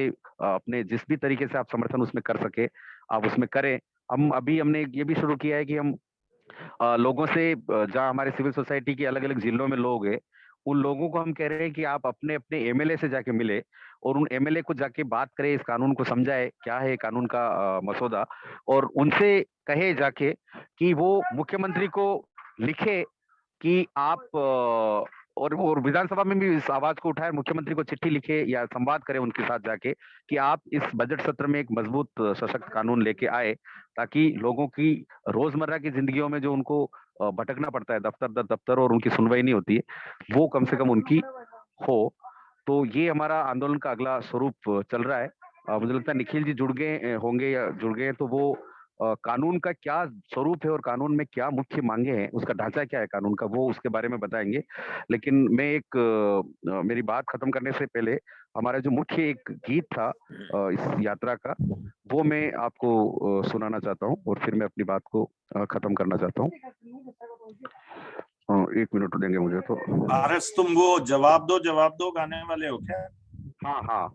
अपने जिस भी तरीके से आप समर्थन उसमें कर सके आप उसमें करें। हमने ये भी शुरू किया है कि हम लोगों से, जहाँ हमारे सिविल सोसाइटी के अलग अलग जिलों में लोग हैं, उन लोगों को हम कह रहे हैं कि आप अपने अपने एमएलए से जाके मिले और उन एमएलए को जाके बात करें, इस कानून को समझाए क्या है कानून का मसौदा, और उनसे कहे जाके कि वो मुख्यमंत्री को लिखे कि आप और विधानसभा में भी इस आवाज को उठाए, मुख्यमंत्री को चिट्ठी लिखे या संवाद करें उनके साथ जाके कि आप इस बजट सत्र में एक मजबूत सशक्त कानून लेके आए, ताकि लोगों की रोजमर्रा की जिंदगियों में जो उनको भटकना पड़ता है दफ्तर दर दफ्तर और उनकी सुनवाई नहीं होती है, वो कम से कम उनकी हो। तो ये हमारा आंदोलन का अगला स्वरूप चल रहा है। मुझे लगता है निखिल जी जुड़ गए होंगे या जुड़ गए, तो वो कानून का क्या स्वरूप है और कानून में क्या मुख्य मांगे हैं, उसका ढांचा क्या है कानून का, वो उसके बारे में बताएंगे। लेकिन मैं मेरी बात खत्म करने से पहले हमारा जो मुख्य एक गीत था इस यात्रा का, वो मैं आपको सुनाना चाहता हूँ और फिर मैं अपनी बात को खत्म करना चाहता हूँ। 1 मिनट देंगे मुझे तो। पारस, तुम वो जवाब दो गाने वाले हो क्या? हाँ,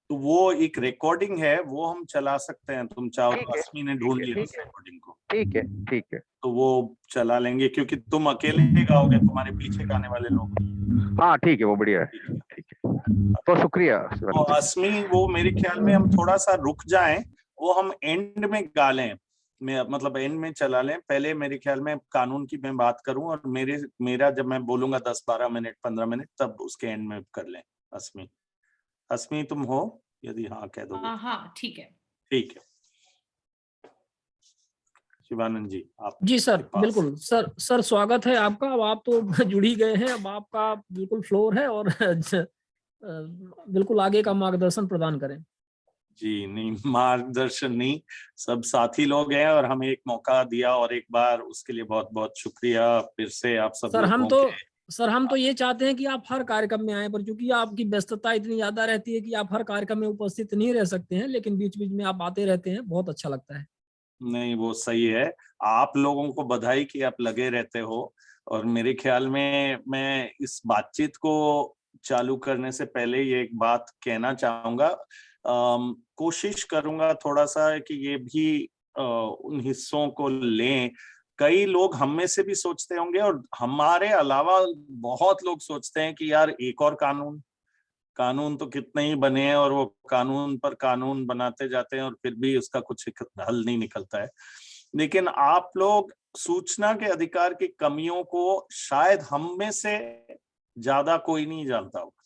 तो वो एक रिकॉर्डिंग है, वो हम चला सकते हैं, तुम चाहो तो। अस्मी ने ढूंढ लिया उस रिकॉर्डिंग को। ठीक है, तो वो चला लेंगे, क्योंकि तुम अकेले गाओगे, तुम्हारे पीछे गाने वाले लोग। हाँ ठीक है, वो बढ़िया है। ठीक है, तो शुक्रिया। तो अस्मी, वो मेरे ख्याल में हम थोड़ा सा रुक जाएं, वो हम एंड में गा लें, मतलब एंड में चला लें। पहले मेरे ख्याल में कानून की मैं बात करूं और मेरा जब मैं बोलूंगा 10-12 मिनट 15 मिनट, तब उसके एंड में कर लें। अस्मी तुम हो? यदि हाँ कह दो। हाँ ठीक है। ठीक है, शिवानंद जी आप। जी सर, बिल्कुल सर स्वागत है आपका। अब आप तो जुड़ ही गए हैं, अब आपका बिल्कुल फ्लोर है और बिल्कुल आगे का मार्गदर्शन प्रदान करें। जी नहीं, मार्गदर्शन नहीं, सब साथी लोग हैं और हमें एक मौका दिया, और एक बार उसके लिए बहुत बहुत शुक्रिया फिर से आप सब लोगों के। सर हम तो ये चाहते हैं कि आप हर कार्यक्रम में आए, पर चूंकि आपकी व्यस्तता इतनी ज्यादा रहती है कि आप हर कार्यक्रम में उपस्थित नहीं रह सकते हैं, लेकिन बीच बीच में आप आते रहते हैं, बहुत अच्छा लगता है। नहीं, वो सही है। आप लोगों को बधाई कि आप लगे रहते हो। और मेरे ख्याल में मैं इस बातचीत को चालू करने से पहले ये एक बात कहना चाहूंगा, कोशिश करूंगा थोड़ा सा कि ये भी उन हिस्सों को लें। कई लोग हम में से भी सोचते होंगे और हमारे अलावा बहुत लोग सोचते हैं कि यार एक और कानून तो कितने ही बने हैं, और वो कानून पर कानून बनाते जाते हैं और फिर भी उसका कुछ हल नहीं निकलता है। लेकिन आप लोग सूचना के अधिकार की कमियों को शायद हम में से ज्यादा कोई नहीं जानता होगा।